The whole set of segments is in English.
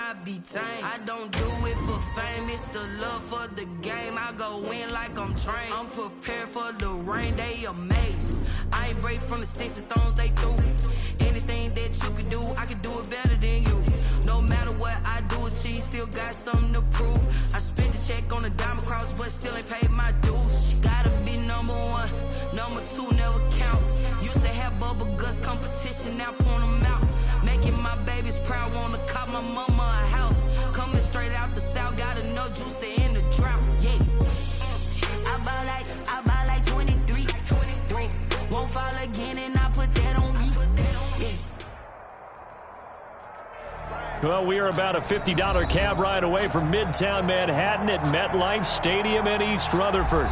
cannot be tamed. I don't do it for fame, it's the love for the game. I go in like I'm trained. I'm prepared for the rain, they amazed. I ain't break from the sticks and stones they threw. Anything that you can do, I can do it better than you. No matter what I do, achieve, still got something to prove. I spent the check on the diamond cross, but still ain't paid my dues. Gotta be number one, number two never count. Used to have bubble guts competition, now point them out. Making my babies proud, wanna cop my mama a house. Coming straight out the south, got enough juice to end the drought. Yeah, I bought like 23. Won't fall again, and I put that on me. Yeah. Well, we are about a $50 cab ride away from Midtown Manhattan at MetLife Stadium in East Rutherford.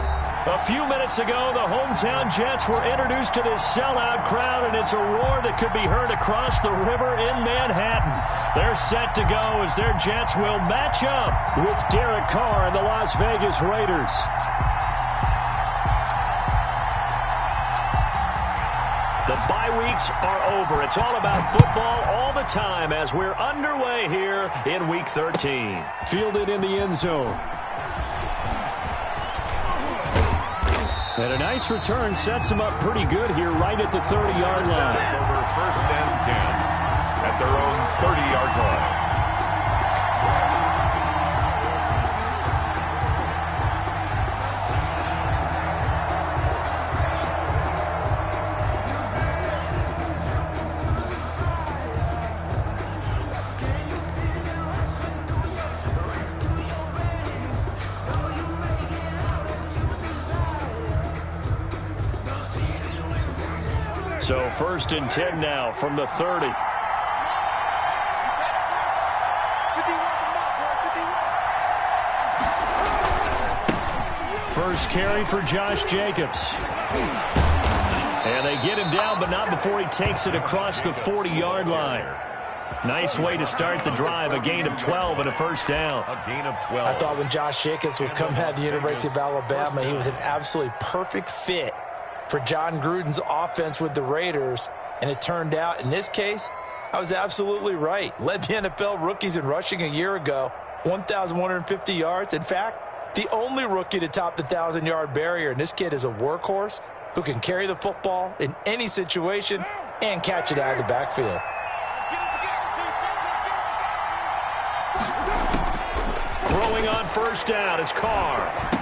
A few minutes ago, the hometown Jets were introduced to this sellout crowd, and it's a roar that could be heard across the river in Manhattan. They're set to go as their Jets will match up with Derek Carr and the Las Vegas Raiders. The bye weeks are over. It's all about football all the time as we're underway here in Week 13. Fielded in the end zone. And a nice return sets them up pretty good here right at the 30-yard line. Over 1st and 10 at their own 30-yard line. So 1st and 10 now from the 30. First carry for Josh Jacobs. And they get him down, but not before he takes it across the 40-yard line. Nice way to start the drive, a gain of 12 and a first down. A gain of 12. I thought when Josh Jacobs was coming out of the University of Alabama, he was an absolutely perfect fit for John Gruden's offense with the Raiders. And it turned out, in this case, I was absolutely right. Led the NFL rookies in rushing a year ago, 1,150 yards. In fact, the only rookie to top the 1,000-yard barrier. And this kid is a workhorse who can carry the football in any situation and catch it out of the backfield. Throwing on first down is Carr.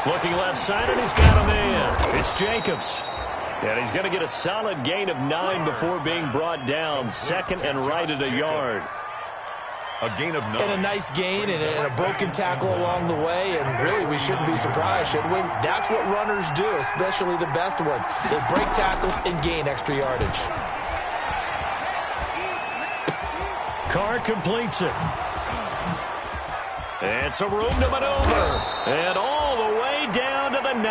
Looking left side, and he's got a man. It's Jacobs. And he's going to get a solid gain of 9 before being brought down. 2nd and right at a yard. A gain of 9. And a nice gain and a broken tackle along the way. And really, we shouldn't be surprised, should we? That's what runners do, especially the best ones. They break tackles and gain extra yardage. Carr completes it. And some room to maneuver. And all the way down to the 9.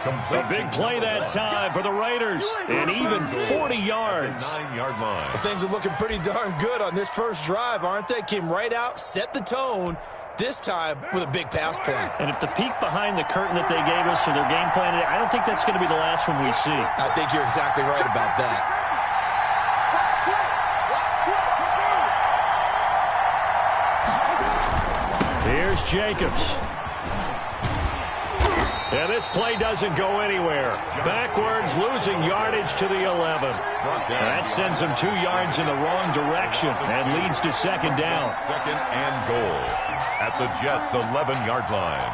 A big play that time for the Raiders. And even 40 yards. 9-yard line. Well, things are looking pretty darn good on this first drive, aren't they? Came right out, set the tone, this time with a big pass play. And if the peek behind the curtain that they gave us or their game plan, I don't think that's going to be the last one we see. I think you're exactly right about that. Here's Jacobs. And this play doesn't go anywhere. Backwards, losing yardage to the 11. That sends him 2 yards in the wrong direction and leads to 2nd down. 2nd and goal at the Jets' 11-yard line.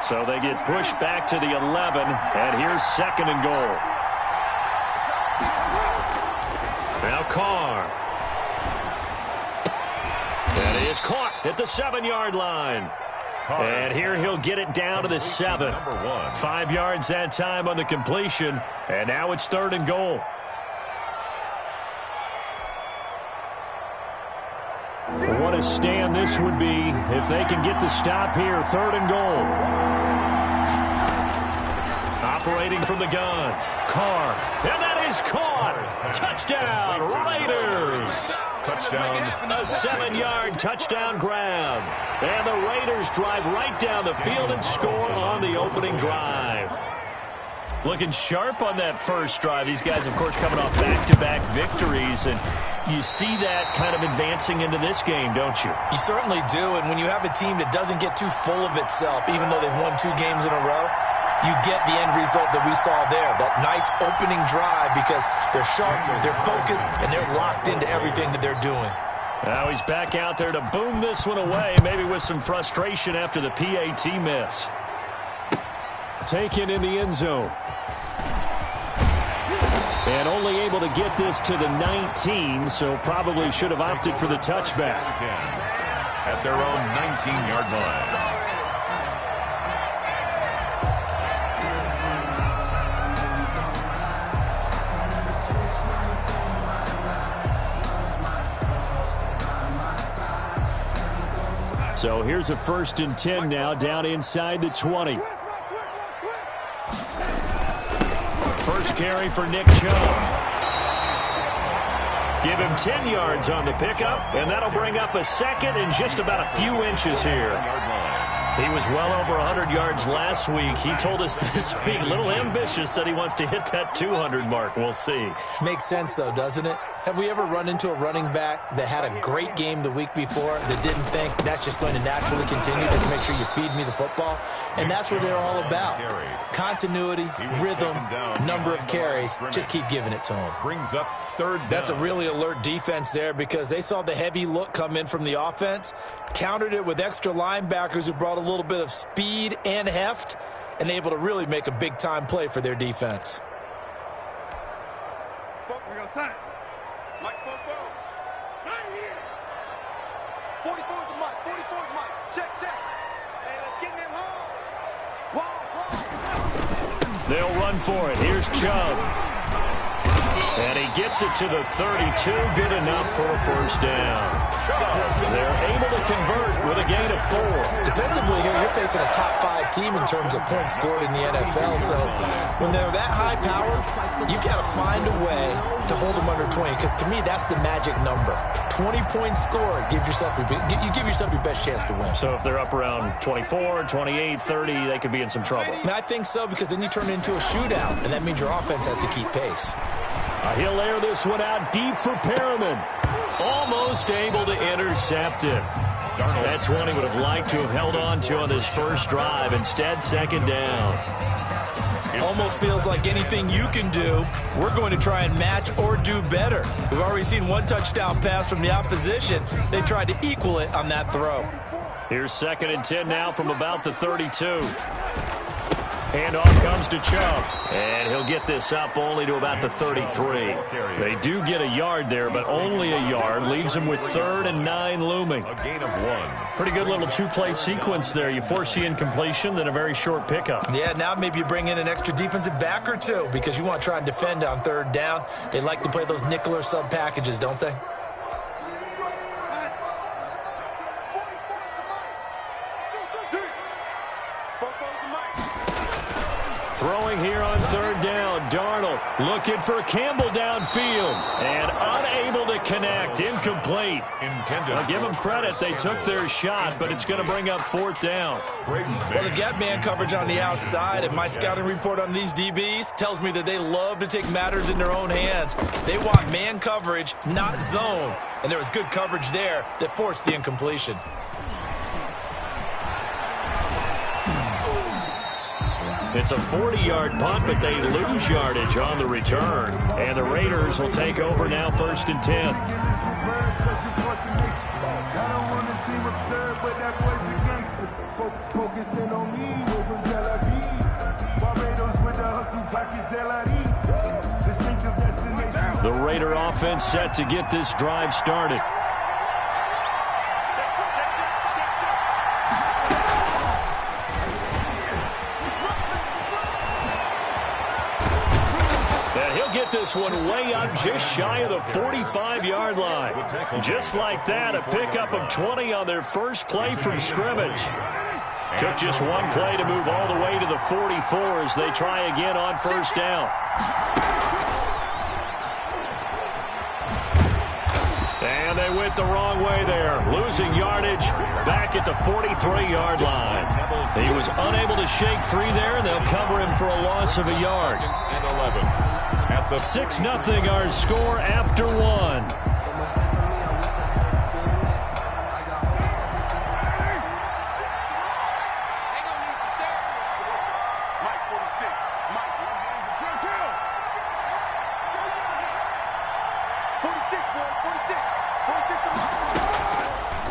So they get pushed back to the 11, and here's 2nd and goal. Now Carr. And he is caught at the 7-yard line. And here he'll get it down to the 7. 5 yards that time on the completion. And now it's 3rd and goal. What a stand this would be if they can get the stop here. 3rd and goal. Operating from the gun. Carr. And that is caught. Touchdown, Raiders. Touchdown. A 7-yard touchdown grab. And the Raiders drive right down the field and score on the opening drive. Looking sharp on that first drive. These guys, of course, coming off back-to-back victories, and you see that kind of advancing into this game, don't you? You certainly do, and when you have a team that doesn't get too full of itself, even though they've won 2 games in a row, you get the end result that we saw there, that nice opening drive, because they're sharp, they're focused, and they're locked into everything that they're doing. Now he's back out there to boom this one away, maybe with some frustration after the PAT miss. Taken in the end zone. And only able to get this to the 19, so probably should have opted for the touchback. At their own 19-yard line. So here's a 1st and 10 now, down inside the 20. First carry for Nick Chubb. Give him 10 yards on the pickup, and that'll bring up a second and just about a few inches here. He was well over 100 yards last week. He told us this week, a little ambitious, said he wants to hit that 200 mark. We'll see. Makes sense, though, doesn't it? Have we ever run into a running back that had a great game the week before that didn't think that's just going to naturally continue? Just make sure you feed me the football. And that's what they're all about. Continuity, rhythm, number of carries. Just keep giving it to them. Brings up 3rd down. That's a really alert defense there, because they saw the heavy look come in from the offense, countered it with extra linebackers who brought a little bit of speed and heft, and able to really make a big-time play for their defense. We're going to sign. Mike's phone. Right here. 44 is the mic. 44 is the mic. Check. Hey, let's get them home. They'll run for it. Here's Chubb. And he gets it to the 32. Good enough for a 1st down. They're able to convert with a gain of 4. Defensively here, you're facing a top 5 team in terms of points scored in the NFL. So when they're that high power, you've got to find a way to hold them under 20, because to me, that's the magic number. 20 points scored, you give yourself your best chance to win. So if they're up around 24, 28, 30, they could be in some trouble. I think so, because then you turn it into a shootout, and that means your offense has to keep pace. He'll air this one out deep for Perriman. Almost able to intercept it. That's one he would have liked to have held on to on this first drive. Instead, 2nd down. Almost feels like anything you can do, we're going to try and match or do better. We've already seen 1 touchdown pass from the opposition. They tried to equal it on that throw. Here's 2nd and 10 now from about the 32. Handoff comes to Chubb, and he'll get this up only to about the 33. They do get a yard there, but only a yard. Leaves him with 3rd and 9 looming. A gain of 1. Pretty good little 2-play sequence there. You force the incompletion, then a very short pickup. Yeah, now maybe you bring in an extra defensive back or 2, because you want to try and defend on 3rd down. They like to play those nickel or sub packages, don't they? Throwing here on 3rd down. Darnold looking for Campbell downfield and unable to connect. Incomplete. I'll give them credit. They took their shot, but it's going to bring up 4th down. Well, they've got man coverage on the outside, and my scouting report on these DBs tells me that they love to take matters in their own hands. They want man coverage, not zone. And there was good coverage there that forced the incompletion. It's a 40-yard punt, but they lose yardage on the return. And the Raiders will take over now, 1st and 10. The Raider offense set to get this drive started. This one way up just shy of the 45-yard line. Just like that, a pickup of 20 on their first play from scrimmage. Took just 1 play to move all the way to the 44 as they try again on 1st down. And they went the wrong way there, losing yardage back at the 43-yard line. He was unable to shake free there, and they'll cover him for a loss of a yard. And 11. At 6-0 our score after one.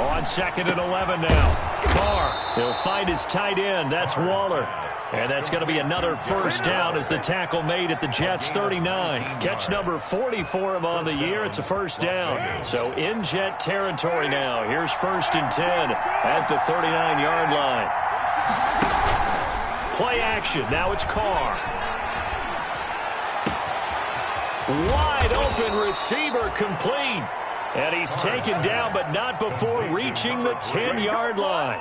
On 2nd and 11 now. Carr, he'll find his tight end. That's Waller. And that's going to be another first down as the tackle made at the Jets' 39. Catch number 40 for him on the year. It's a first down. So in Jet territory now. Here's 1st and 10 at the 39-yard line. Play action. Now it's Carr. Wide open receiver complete. And he's taken down, but not before reaching the 10-yard line.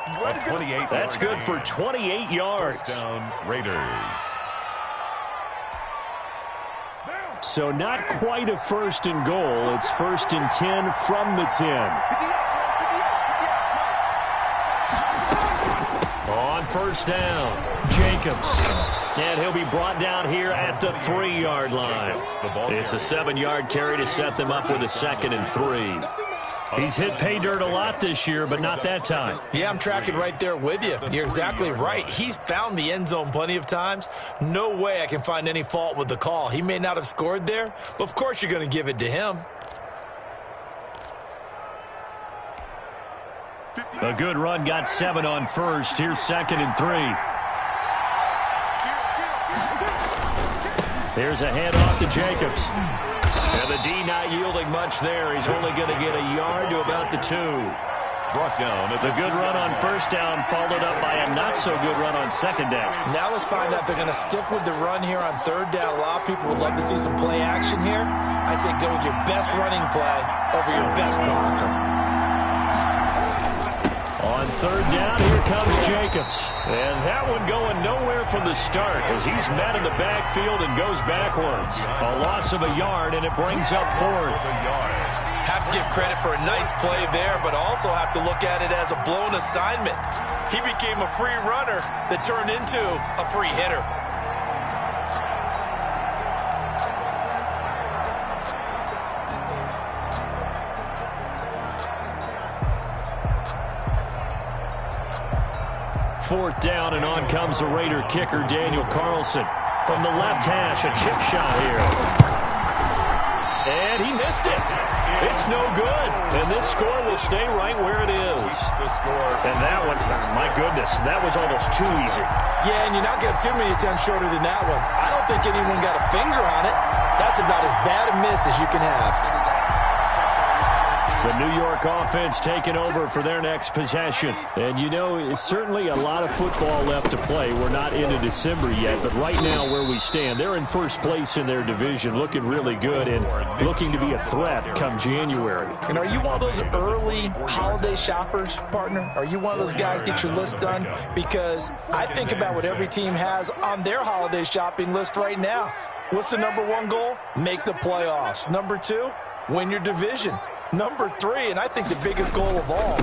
That's good for 28 yards. First down, Raiders. So not quite a 1st and goal. It's 1st and 10 from the 10. On 1st down, Jacobs. And he'll be brought down here at the 3-yard line. It's a 7-yard carry to set them up with a 2nd and 3. He's hit pay dirt a lot this year, but not that time. Yeah, I'm tracking right there with you. You're exactly right. He's found the end zone plenty of times. No way I can find any fault with the call. He may not have scored there, but of course you're going to give it to him. A good run got 7 on 1st. Here's 2nd and 3. Here's a handoff to Jacobs. And the D not yielding much there. He's only going to get a yard to about the 2. Brought down. The good run on 1st down followed up by a not-so-good run on 2nd down. Now let's find out if they're going to stick with the run here on 3rd down. A lot of people would love to see some play action here. I say go with your best running play over your best blocker. On 3rd down, here comes Jacobs. And that one going nowhere from the start as he's met in the backfield and goes backwards. A loss of a yard, and it brings up 4th. Have to give credit for a nice play there, but also have to look at it as a blown assignment. He became a free runner that turned into a free hitter. Fourth down, and on comes the Raider kicker, Daniel Carlson. From the left hash, a chip shot here. And he missed it. It's no good. And this score will stay right where it is. And that one, my goodness, that was almost too easy. Yeah, and you're not getting too many attempts shorter than that one. I don't think anyone got a finger on it. That's about as bad a miss as you can have. The New York offense taking over for their next possession. And, you know, it's certainly a lot of football left to play. We're not into December yet, but right now where we stand, they're in first place in their division, looking really good and looking to be a threat come January. And are you one of those early holiday shoppers, partner? Are you one of those guys get your list done? Because I think about what every team has on their holiday shopping list right now. What's the number 1 goal? Make the playoffs. Number 2, win your division. Number 3, and I think the biggest goal of all,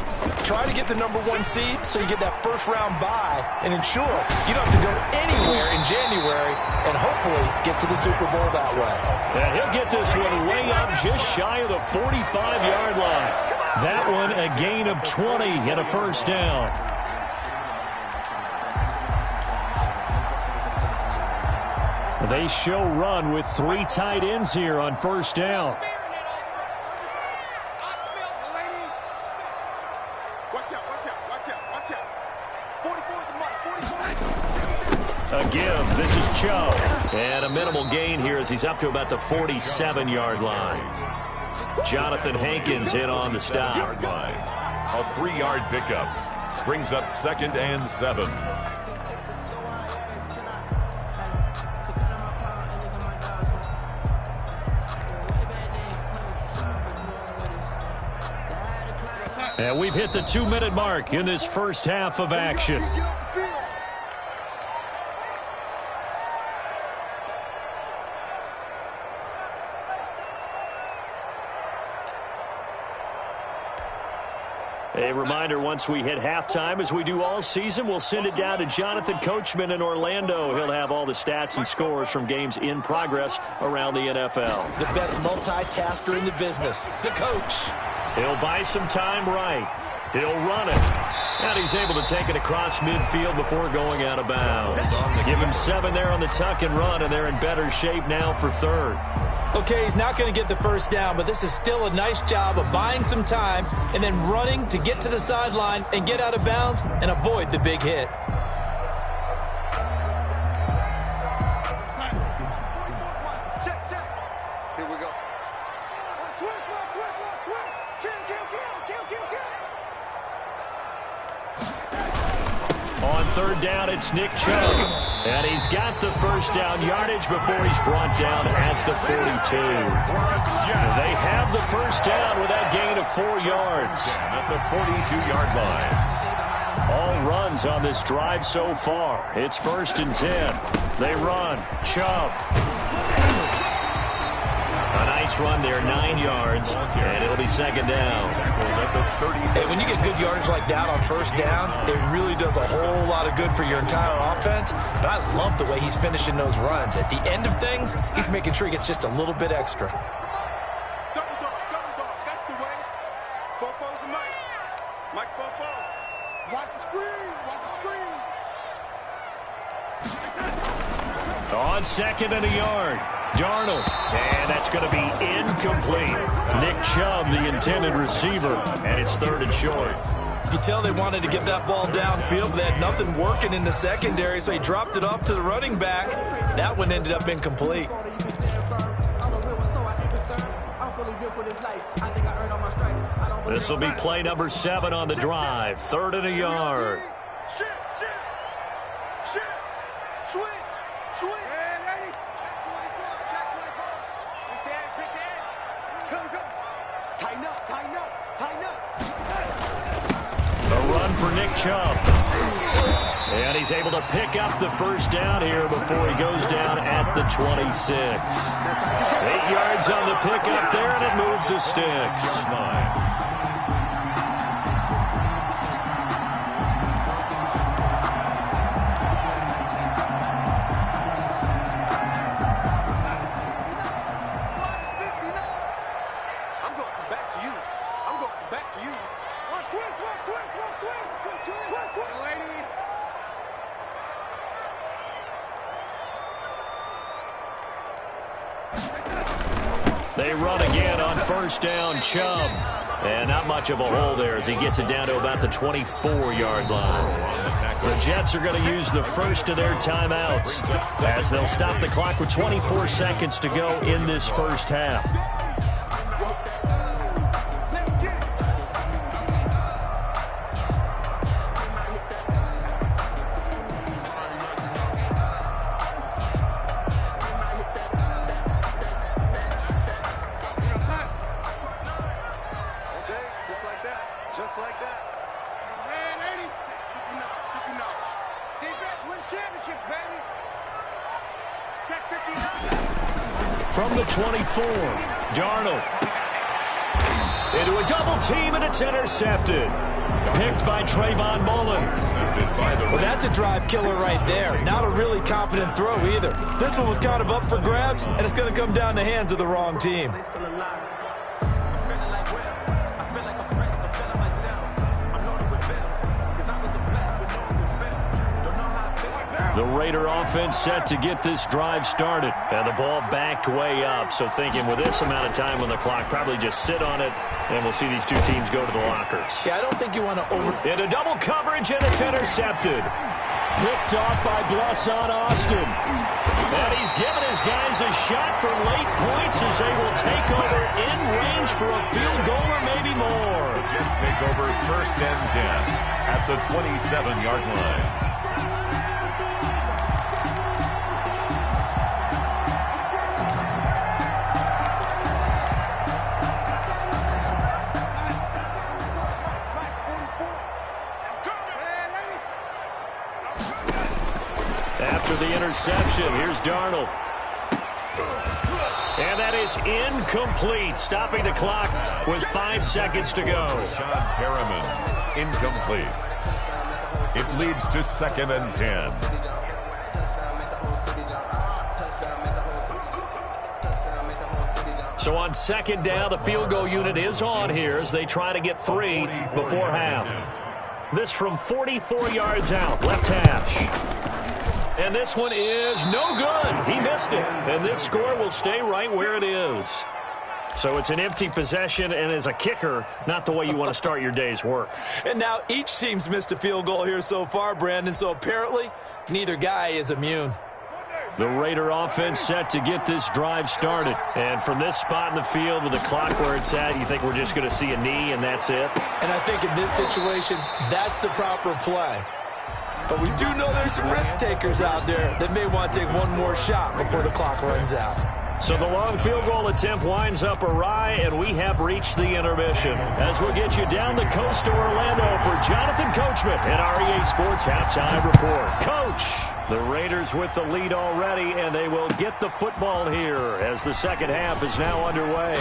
try to get the number 1 seed so you get that first-round bye and ensure you don't have to go anywhere in January and hopefully get to the Super Bowl that way. And he'll get this one way up just shy of the 45-yard line. That one a gain of 20 and a first down. They show run with 3 tight ends here on first down. A give. This is Cho. And a minimal gain here as he's up to about the 47-yard line. Jonathan Hankins in on the stop. A 3-yard pickup. Brings up 2nd and 7. And we've hit the 2-minute mark in this first half of action. A reminder, once we hit halftime, as we do all season, we'll send it down to Jonathan Coachman in Orlando. He'll have all the stats and scores from games in progress around the NFL. The best multitasker in the business, the coach. He'll buy some time right. He'll run it. And he's able to take it across midfield before going out of bounds. Give him 7 there on the tuck and run, and they're in better shape now for third. Okay, he's not going to get the first down, but this is still a nice job of buying some time and then running to get to the sideline and get out of bounds and avoid the big hit. Here we go. On third down, it's Nick Chubb. And he's got the first down yardage before he's brought down at the 42. They have the first down with that gain of 4 yards. At the 42-yard line. All runs on this drive so far. It's 1st and 10. They run. Chubb. A nice run there, 9 yards, and it'll be 2nd down. Hey, when you get good yardage like that on first down, it really does a whole lot of good for your entire offense. But I love the way he's finishing those runs. At the end of things, he's making sure he gets just a little bit extra. Double dog, that's the way. Fofo's the Mike. Mike's Fofo. Watch the screen, On 2nd and a yard, Darnold. And that's going to be incomplete. Nick Chubb, the intended receiver, and it's 3rd and short. You can tell they wanted to get that ball downfield, but they had nothing working in the secondary, so he dropped it off to the running back. That one ended up incomplete. This will be play number 7 on the drive. 3rd and a yard. Shift. Switch. Hey, ready. Check 24. Pick the edge. Go. Tighten up. A run for Nick Chubb. And he's able to pick up the first down here before he goes down at the 26. 8 yards on the pickup there, and it moves the sticks. They run again on first down, Chubb. And not much of a hole there as he gets it down to about the 24-yard line. The Jets are going to use the first of their timeouts as they'll stop the clock with 24 seconds to go in this first half. Just like that. Man, 80. Picking up. Defense wins championships, baby. Check 59. From the 24, Darnold. Into a double team, and it's intercepted. Picked by Trayvon Mullen. Well, that's a drive killer right there. Not a really confident throw either. This one was kind of up for grabs, and it's going to come down the hands of the wrong team. The Raider offense set to get this drive started. And the ball backed way up. So thinking with this amount of time on the clock, probably just sit on it, and we'll see these two teams go to the lockers. Yeah, I don't think you want to Into double coverage, and it's intercepted. Picked off by Blesson Austin. And he's given his guys a shot for late points as they will take over in range for a field goal or maybe more. The Jets take over 1st and 10 at the 27-yard line. After the interception, here's Darnold. And that is incomplete, stopping the clock with 5 seconds to go. Sean Perriman, incomplete. It leads to 2nd and 10. So on 2nd down, the field goal unit is on here as they try to get 3 before half. This from 44 yards out, left hash. And this one is no good. He missed it. And this score will stay right where it is. So it's an empty possession, and as a kicker, not the way you want to start your day's work. And now each team's missed a field goal here so far, Brandon, so apparently neither guy is immune. The Raider offense set to get this drive started. And from this spot in the field with the clock where it's at, you think we're just going to see a knee and that's it? And I think in this situation, that's the proper play. But we do know there's some risk takers out there that may want to take one more shot before the clock runs out. So the long field goal attempt winds up awry, and we have reached the intermission. As we'll get you down the coast to Orlando for Jonathan Coachman and our EA Sports Halftime Report. Coach, the Raiders with the lead already, and they will get the football here as the second half is now underway.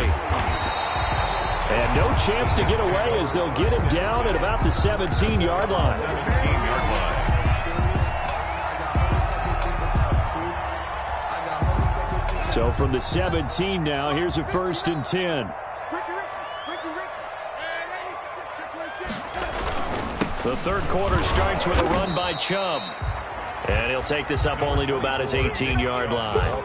And no chance to get away as they'll get him down at about the 17-yard line. 17-yard line. So from the 17 now, here's a 1st and 10. The third quarter starts with a run by Chubb. And he'll take this up only to about his 18-yard line.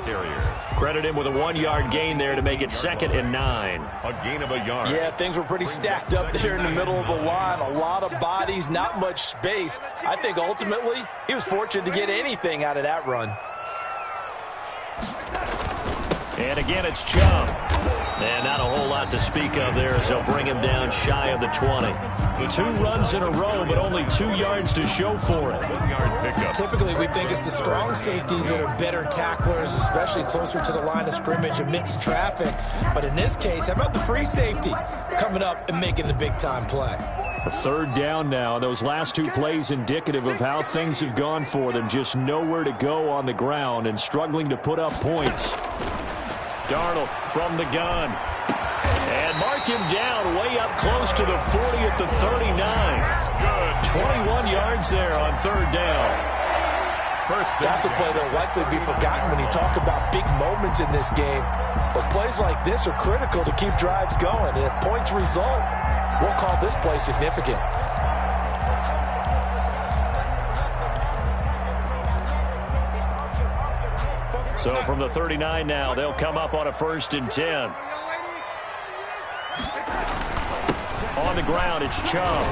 Credit him with a 1-yard gain there to make it 2nd and 9. A gain of a yard. Yeah, things were pretty stacked up there in the middle of the line. A lot of bodies, not much space. I think ultimately he was fortunate to get anything out of that run. And again, it's Chubb. And not a whole lot to speak of there as they'll bring him down shy of the 20. 2 runs in a row, but only 2 yards to show for it. 1-yard pickup. Typically, we think it's the strong safeties that are better tacklers, especially closer to the line of scrimmage amidst traffic. But in this case, how about the free safety coming up and making the big-time play? A 3rd down now. Those last 2 plays indicative of how things have gone for them. Just nowhere to go on the ground and struggling to put up points. Darnold from the gun. And mark him down way up close to the 40 at the 39. Good. 21 yards there on 3rd down. First down. That's a play that will likely be forgotten when you talk about big moments in this game. But plays like this are critical to keep drives going. And if points result, we'll call this play significant. So from the 39 now, they'll come up on a 1st and 10. On the ground, it's Chubb.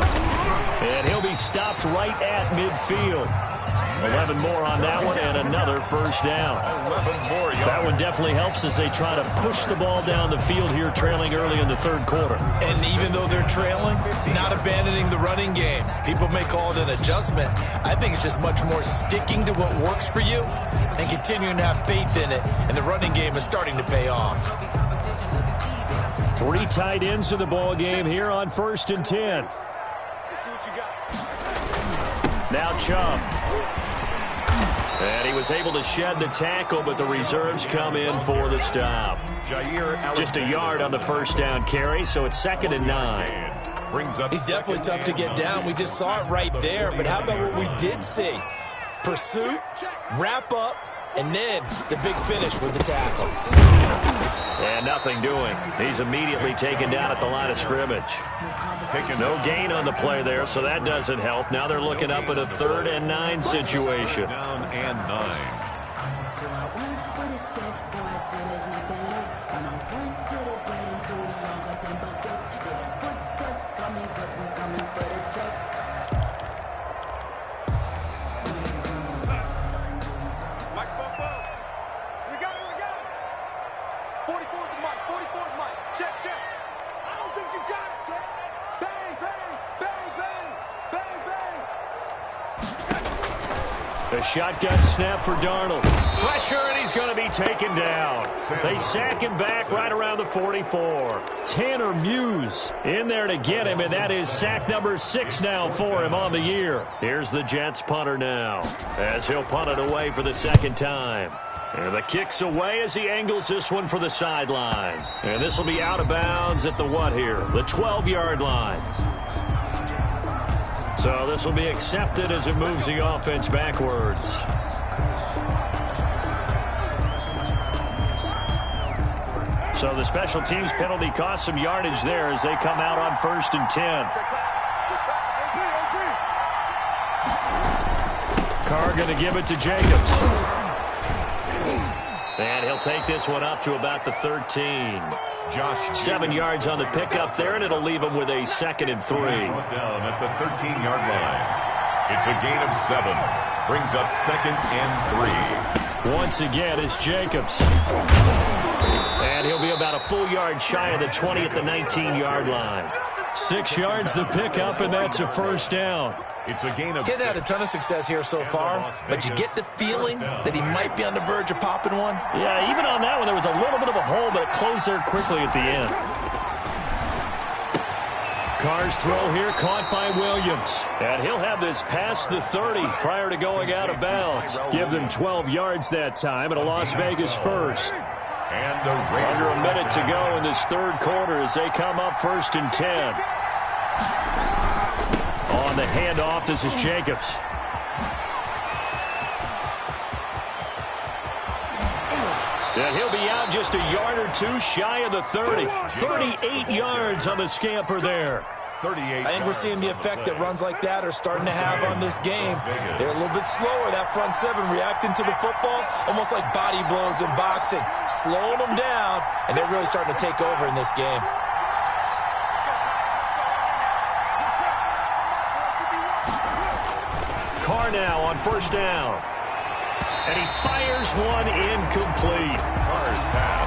And he'll be stopped right at midfield. 11 more on that one and another 1st down. 11 more yards. That one definitely helps as they try to push the ball down the field here, trailing early in the 3rd quarter. And even though they're trailing, not abandoning the running game. People may call it an adjustment. I think it's just much more sticking to what works for you and continuing to have faith in it. And the running game is starting to pay off. 3 tight ends in the ball game here on 1st and 10. Let's see what you got. Now Chubb. And he was able to shed the tackle, but the reserves come in for the stop. Just a yard on the 1st down carry, so it's 2nd and 9. Brings up. He's definitely tough to get down. We just saw it right there. But how about what we did see? Pursuit, wrap up, and then the big finish with the tackle. And nothing doing. He's immediately taken down at the line of scrimmage. No gain on the play there, so that doesn't help. Now they're looking up at a 3rd and 9 situation. Down and 9. Mike, we got it. 44 is Mike. 44 is Mike. Check. I don't think you got it, sir. Bang, bang, bang, bang, bang, bang. The shotgun snap for Darnold. Pressure, and he's going to be taken down. They sack him back right around the 44. Tanner Muse in there to get him, and that is sack number 6 now for him on the year. Here's the Jets punter now, as he'll punt it away for the 2nd time. And the kick's away as he angles this one for the sideline. And this will be out of bounds at the what here? The 12-yard line. So this will be accepted as it moves the offense backwards. So the special teams penalty cost some yardage there as they come out on 1st and 10. Carr going to give it to Jacobs. And he'll take this one up to about the 13. 7 yards on the pickup there, and it'll leave him with a 2nd and 3. Down at the 13-yard line. It's a gain of 7. Brings up 2nd and 3. Once again, it's Jacobs. And he'll be about a full yard shy of the 20 at the 19-yard line. 6 yards the pickup, and that's a 1st down. It's a gain of He's had a ton of success here so far, but you get the feeling that he might be on the verge of popping one. Yeah, even on that one, there was a little bit of a hole, but it closed there quickly at the end. Carr's throw here caught by Williams. And he'll have this past the 30 prior to going out of bounds. Give them 12 yards that time and a Las Vegas first. And the Under a minute to go in this 3rd quarter as they come up 1st and 10. On the handoff, this is Jacobs. And he'll be out just a yard or 2 shy of the 30. 38 yards on the scamper there. 38. I think we're seeing the effect that runs like that are starting to have on this game. They're a little bit slower, that front 7, reacting to the football, almost like body blows in boxing, slowing them down, and they're really starting to take over in this game. Carr now on 1st down. And he fires one incomplete. Carr's pass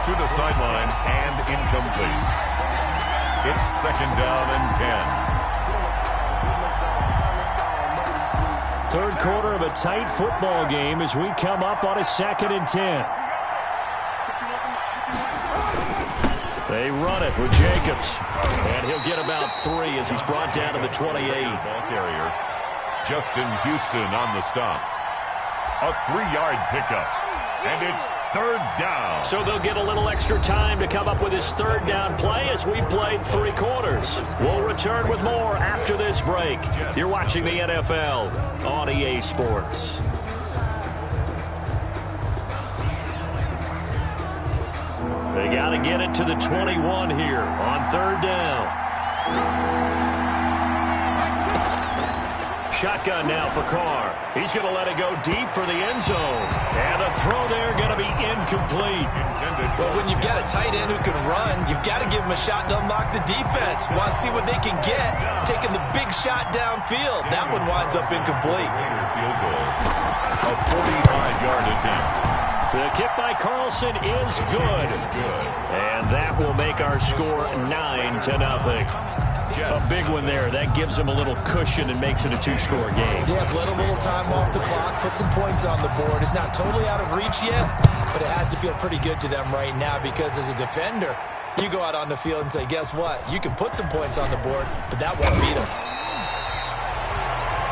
to the sideline and incomplete. It's 2nd down and 10. 3rd quarter of a tight football game as we come up on a 2nd and 10. They run it with Jacobs. And he'll get about 3 as he's brought down to the 28. Ball carrier, Justin Houston on the stop. A 3-yard pickup. And it's 3rd down. So they'll get a little extra time to come up with his 3rd down play as we've played 3 quarters. We'll return with more after this break. You're watching the NFL on EA Sports. They got to get it to the 21 here on 3rd down. Shotgun now for Carr. He's going to let it go deep for the end zone. And the throw there going to be incomplete. Well, when you've got a tight end who can run, you've got to give him a shot to unlock the defense. Want to see what they can get, taking the big shot downfield. That one winds up incomplete. Field goal. A 45-yard attempt. The kick by Carlson is good. And that will make our score 9-0. A big one there. That gives them a little cushion and makes it a 2-score game. Yeah, let a little time off the clock, put some points on the board. It's not totally out of reach yet, but it has to feel pretty good to them right now because as a defender, you go out on the field and say, guess what? You can put some points on the board, but that won't beat us.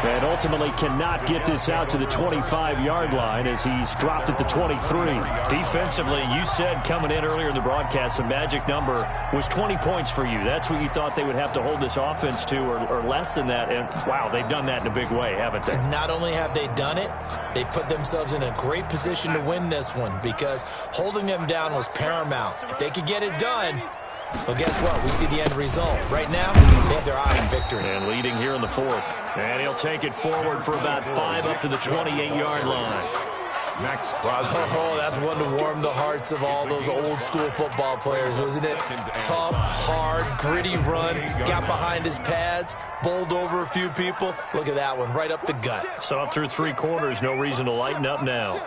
And ultimately cannot get this out to the 25-yard line as he's dropped at the 23. Defensively, you said coming in earlier in the broadcast, the magic number was 20 points for you. That's what you thought they would have to hold this offense to or less than that. And, wow, they've done that in a big way, haven't they? And not only have they done it, they put themselves in a great position to win this one because holding them down was paramount. If they could get it done, well, guess what? We see the end result. Right now, they have their eye on victory. And leading here in the 4th. And he'll take it forward for about 5 up to the 28-yard line. Max Crosby. Oh, that's one to warm the hearts of all those old school football players, isn't it? Tough, hard, gritty run. Got behind his pads, bowled over a few people. Look at that one, right up the gut. So up through 3 quarters, no reason to lighten up now.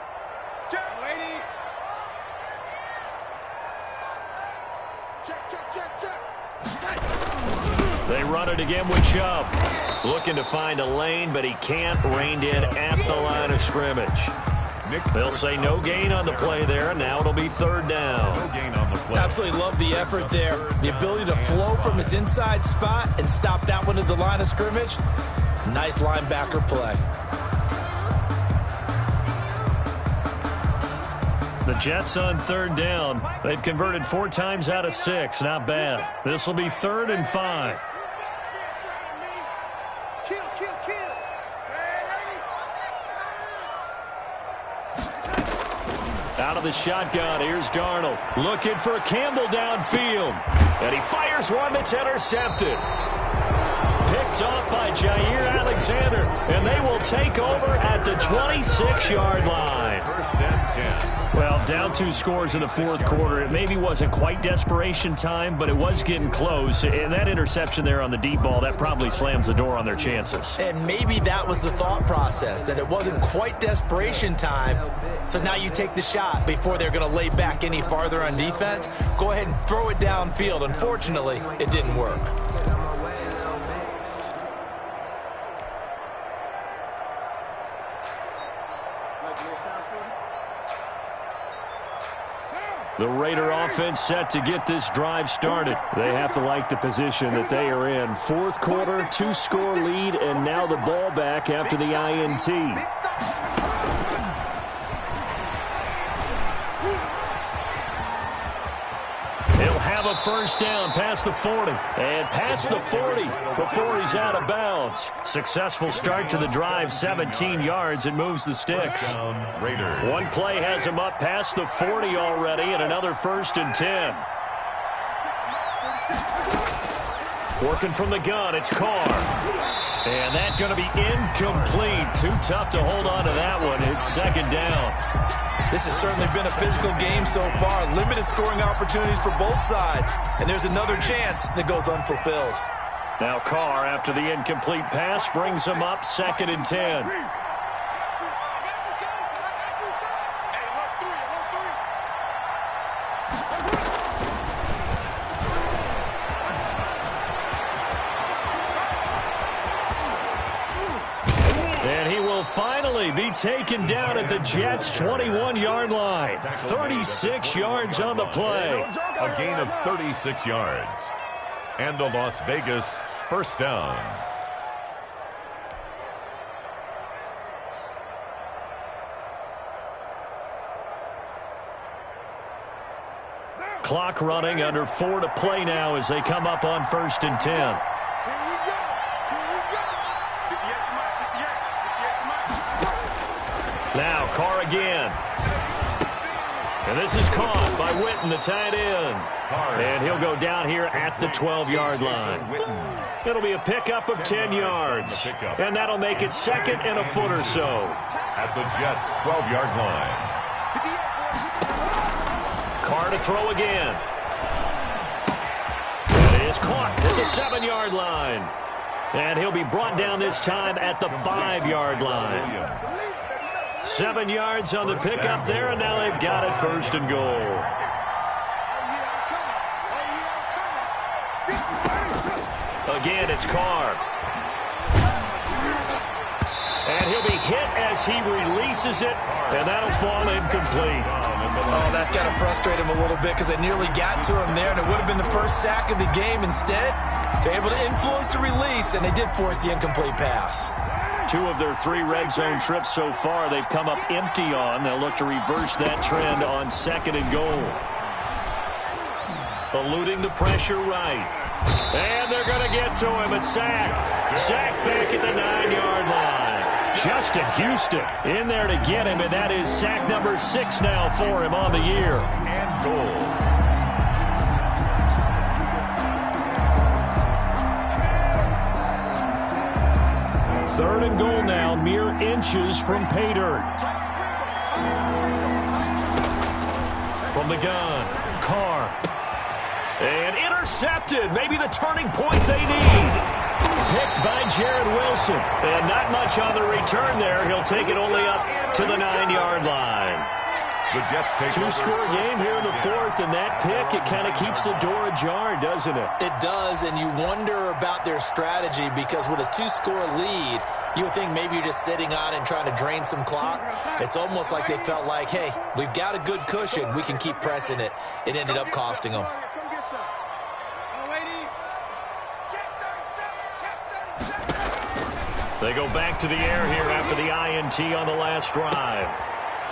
They run it again with Chubb. Looking to find a lane, but he can't. Reined in at the line of scrimmage. They'll say no gain on the play there. Now it'll be 3rd down. No gain on the play. Absolutely love the effort there. The ability to flow from his inside spot and stop that one at the line of scrimmage. Nice linebacker play. Jets on third down. They've converted 4 times out of 6. Not bad. This will be 3rd and 5. Out of the shotgun, here's Darnold. Looking for Campbell downfield. And he fires one that's intercepted. Picked off by Jair Alexander. And they will take over at the 26-yard line. 1st and 10. Well, down 2 scores in the 4th quarter. It maybe wasn't quite desperation time, but it was getting close. And that interception there on the deep ball, that probably slams the door on their chances. And maybe that was the thought process, that it wasn't quite desperation time. So now you take the shot before they're going to lay back any farther on defense. Go ahead and throw it downfield. Unfortunately, it didn't work. The Raider offense set to get this drive started. They have to like the position that they are in. 4th quarter, 2-score lead, and now the ball back after the INT. He'll have a 1st down past the 40. And past the 40 before he's out of bounds. Successful start to the drive, 17 yards, and moves the sticks. Raiders. One play has him up past the 40 already, and another 1st and 10. Working from the gun, it's Carr. And that's going to be incomplete. Too tough to hold on to that one. It's 2nd down. This has certainly been a physical game so far. Limited scoring opportunities for both sides. And there's another chance that goes unfulfilled. Now Carr, after the incomplete pass, brings him up 2nd and 10. And he will finally be taken down at the Jets' 21-yard line. 36 yards on the play. A gain of 36 yards. And a Las Vegas 1st down. Clock running, under 4 to play now as they come up on 1st and 10. Now Carr again. And this is caught by Witten, the tight end. And he'll go down here at the 12-yard line. It'll be a pickup of 10 yards. And that'll make it 2nd and a foot or so. At the Jets' 12-yard line. Carr to throw again. And it is caught at the 7-yard line. And he'll be brought down this time at the 5-yard line. 7 yards on the pickup there, and now they've got it 1st and goal. Again, it's Carr. And he'll be hit as he releases it, and that'll fall incomplete. Oh, that's got to frustrate him a little bit because they nearly got to him there, and it would have been the first sack of the game. Instead, they're able to influence the release, and they did force the incomplete pass. 2 of their 3 red zone trips so far they've come up empty on. They'll look to reverse that trend on 2nd and goal. Eluding the pressure right. And they're going to get to him. A sack. Sack back at the 9-yard line. Justin Houston in there to get him, and that is sack number 6 now for him on the year. And goal. Third and goal now, mere inches from pay dirt. From the gun, Carr. And intercepted, maybe the turning point they need. Picked by Jared Wilson. And not much on the return there. He'll take it only up to the 9-yard line. The Jets take 2-score game here in the 4th, and that pick, it kind of keeps the door ajar, doesn't it? It does, and you wonder about their strategy because with a 2-score lead, you would think maybe you're just sitting on and trying to drain some clock. It's almost like they felt like, hey, we've got a good cushion. We can keep pressing it. It ended up costing them. They go back to the air here after the INT on the last drive.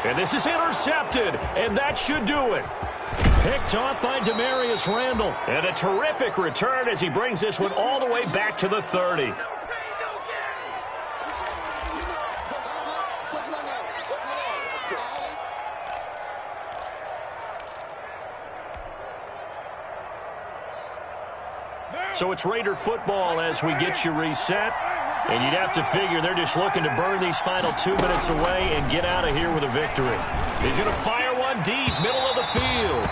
And this is intercepted, and that should do it. Picked off by Demarius Randall. And a terrific return as he brings this one all the way back to the 30. So it's Raider football as we get you reset. And you'd have to figure they're just looking to burn these final 2 minutes away and get out of here with a victory. He's going to fire one deep, middle of the field.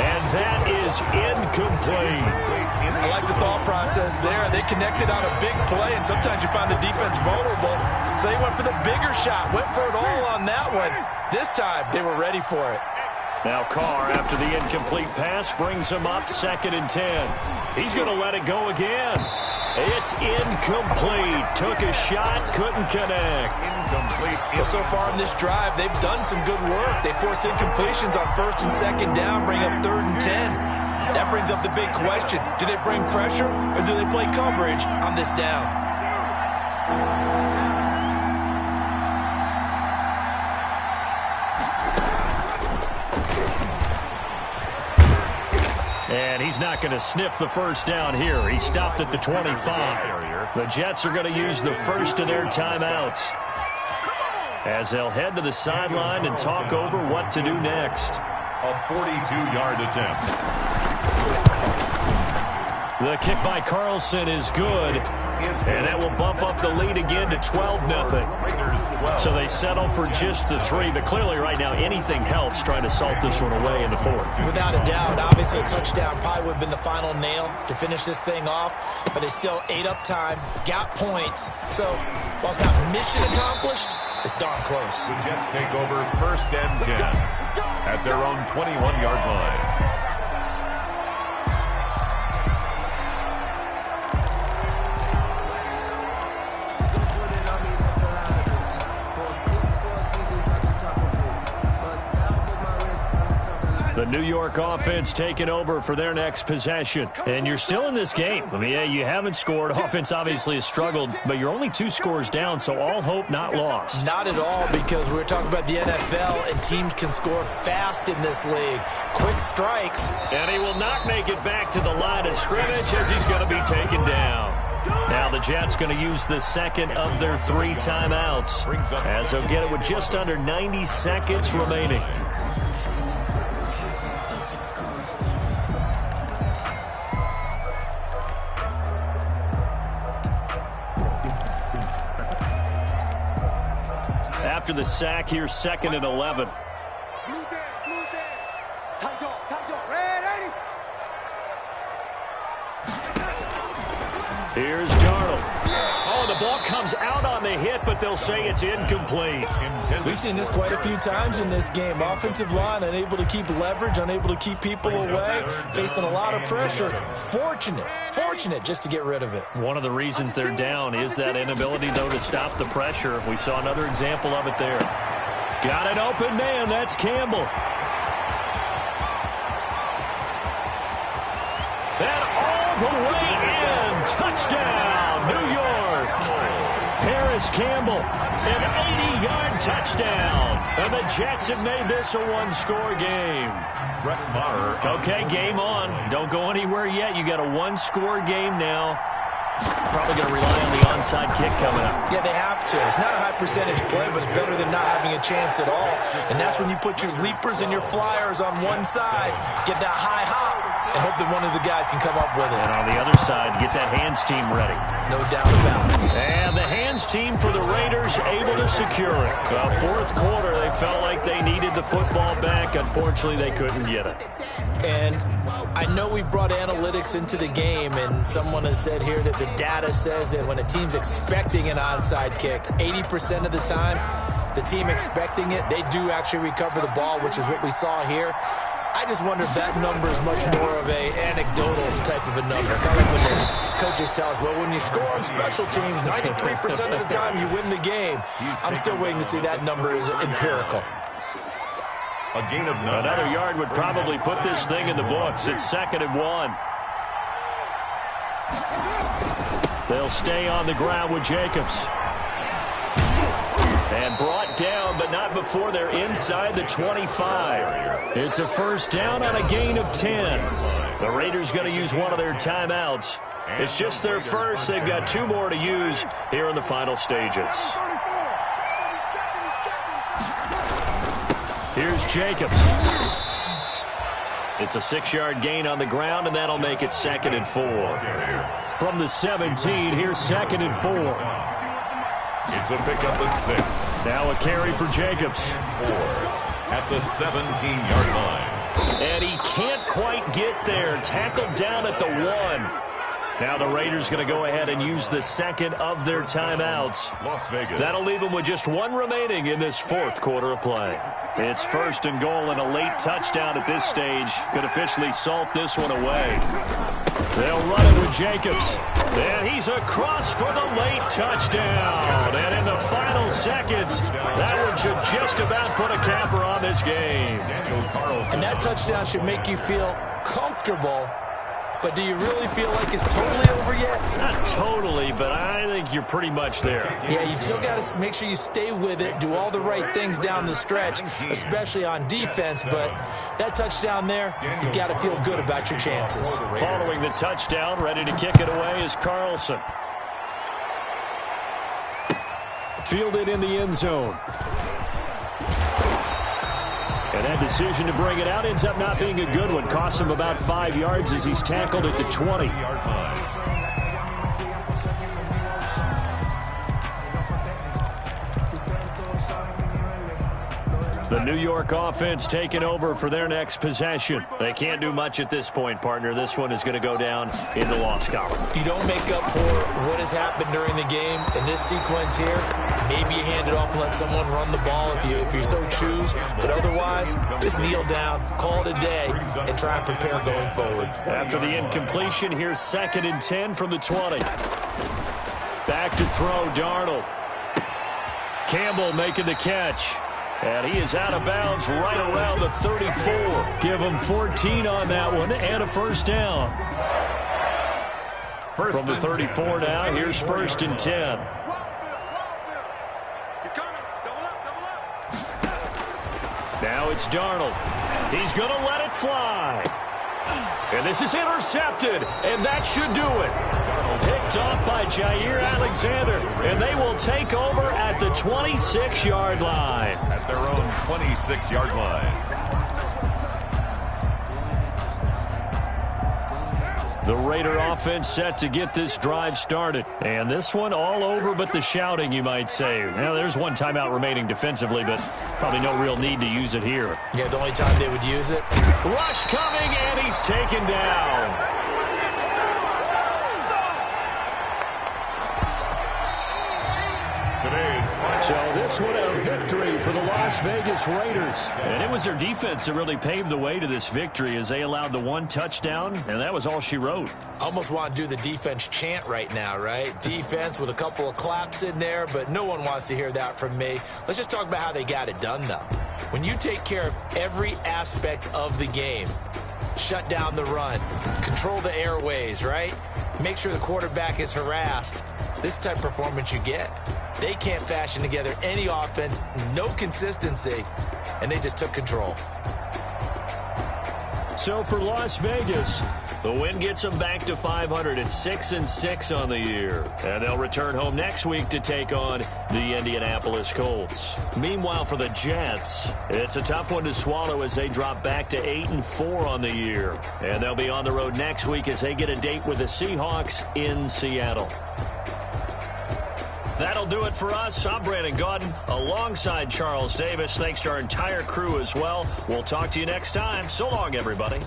And that is incomplete. I like the thought process there. They connected on a big play, and sometimes you find the defense vulnerable. So they went for the bigger shot, went for it all on that one. This time, they were ready for it. Now Carr, after the incomplete pass, brings him up 2nd and 10. He's going to let it go again. It's incomplete. Took a shot, couldn't connect. Incomplete. Well, so far in this drive, they've done some good work. They force incompletions on 1st and 2nd down, bring up 3rd and 10. That brings up the big question. Do they bring pressure or do they play coverage on this down? And he's not going to sniff the first down here. He stopped at the 25. The Jets are going to use the first of their timeouts as they'll head to the sideline and talk over what to do next. A 42-yard attempt. The kick by Carlson is good, and that will bump up the lead again to 12-0. So they settle for just the 3, but clearly right now anything helps trying to salt this one away in the 4th. Without a doubt, obviously a touchdown probably would have been the final nail to finish this thing off, but it's still ate up time, got points. So while it's not mission accomplished, it's darn close. The Jets take over 1st and 10 at their own 21-yard line. The New York offense taking over for their next possession. And you're still in this game. I mean, yeah, you haven't scored. Offense obviously has struggled, but you're only 2 scores down, so all hope not lost. Not at all, because we were talking about the NFL, and teams can score fast in this league. Quick strikes. And he will not make it back to the line of scrimmage as he's going to be taken down. Now the Jets going to use the 2nd of their 3 timeouts as they'll get it with just under 90 seconds remaining. After the sack, here's 2nd and 11. Here's Darnold. Oh, the ball comes out on the hit, but they'll say it's incomplete. We've seen this quite a few times in this game. Offensive line unable to keep leverage, unable to keep people away, facing a lot of pressure. Fortunate just to get rid of it. One of the reasons they're down is that inability, though, to stop the pressure. We saw another example of it there. Got an open man. That's Campbell. And all the way in. Touchdown, New York. Paris Campbell, an 80-yard touchdown. And the Jets have made this a 1-score game. Brett Maher. Okay, game on. Don't go anywhere yet. You got a 1-score game now. Probably going to rely on the onside kick coming up. Yeah, they have to. It's not a high percentage play, but it's better than not having a chance at all. And that's when you put your leapers and your flyers on one side, get that high hop, and hope that one of the guys can come up with it. And on the other side, get that hands team ready. No doubt about it. And the hands team for the Raiders able to secure it. Well, 4th quarter, they felt like they needed the football back. Unfortunately, they couldn't get it. And I know we brought analytics into the game, and someone has said here that the data says that when a team's expecting an onside kick, 80% of the time, the team expecting it, they do actually recover the ball, which is what we saw here. I just wonder if that number is much more of a anecdotal type of a number. Kind of when the coaches tell us, well, when you score on special teams, 93% of the time you win the game. I'm still waiting to see that number is empirical. A gain of 9. Another yard would probably put this thing in the books. It's 2nd and 1. They'll stay on the ground with Jacobs. And brought down, but not before before they're inside the 25. It's a first down on a gain of 10. The Raiders going to use one of their timeouts. It's just their first. They've got 2 more to use here in the final stages. Here's Jacobs. It's a 6-yard gain on the ground, and that'll make it 2nd and 4. From the 17, here's 2nd and 4. It's a pickup at 6. Now a carry for Jacobs. 4 at the 17-yard line. And he can't quite get there. Tackled down at the 1. Now the Raiders going to go ahead and use the second of their timeouts. Las Vegas. That'll leave them with just 1 remaining in this 4th quarter of play. It's 1st and goal, and a late touchdown at this stage could officially salt this one away. They'll run it with Jacobs. And he's across for the late touchdown. And in the final seconds, that one should just about put a capper on this game. And that touchdown should make you feel comfortable. But do you really feel like it's totally over yet? Not totally, but I think you're pretty much there. Yeah, you've still got to make sure you stay with it, do all the right things down the stretch, especially on defense. But that touchdown there, you've got to feel good about your chances. Following the touchdown, ready to kick it away is Carlson. Fielded in the end zone. And that decision to bring it out ends up not being a good one. Costs him about 5 yards as he's tackled at the 20. The New York offense taking over for their next possession. They can't do much at this point, partner. This one is going to go down in the loss column. You don't make up for what has happened during the game in this sequence here. Maybe you hand it off and let someone run the ball if you so choose. But otherwise, just kneel down, call it a day, and try and prepare going forward. After the incompletion, here's 2nd and 10 from the 20. Back to throw, Darnold. Campbell making the catch. And he is out of bounds right around the 34. Give him 14 on that one and a first down. From the 34 now, here's 1st and 10. Now it's Darnold. He's going to let it fly. And this is intercepted, and that should do it. Picked off by Jair Alexander, and they will take over at the 26-yard line. At their own 26-yard line. The Raider offense set to get this drive started. And this one all over but the shouting, you might say. Now, there's one timeout remaining defensively, but probably no real need to use it here. Yeah, the only time they would use it. Rush coming, and he's taken down. So this one a victory for the Las Vegas Raiders. And it was their defense that really paved the way to this victory as they allowed the 1 touchdown, and that was all she wrote. Almost want to do the defense chant right now, right? Defense with a couple of claps in there, but no one wants to hear that from me. Let's just talk about how they got it done, though. When you take care of every aspect of the game, shut down the run, control the airways, right? Make sure the quarterback is harassed. This type of performance you get. They can't fashion together any offense, no consistency, and they just took control. So for Las Vegas, the win gets them back to 500 at 6-6 on the year. And they'll return home next week to take on the Indianapolis Colts. Meanwhile, for the Jets, it's a tough one to swallow as they drop back to 8-4 on the year. And they'll be on the road next week as they get a date with the Seahawks in Seattle. That'll do it for us. I'm Brandon Gaudin alongside Charles Davis. Thanks to our entire crew as well. We'll talk to you next time. So long, everybody.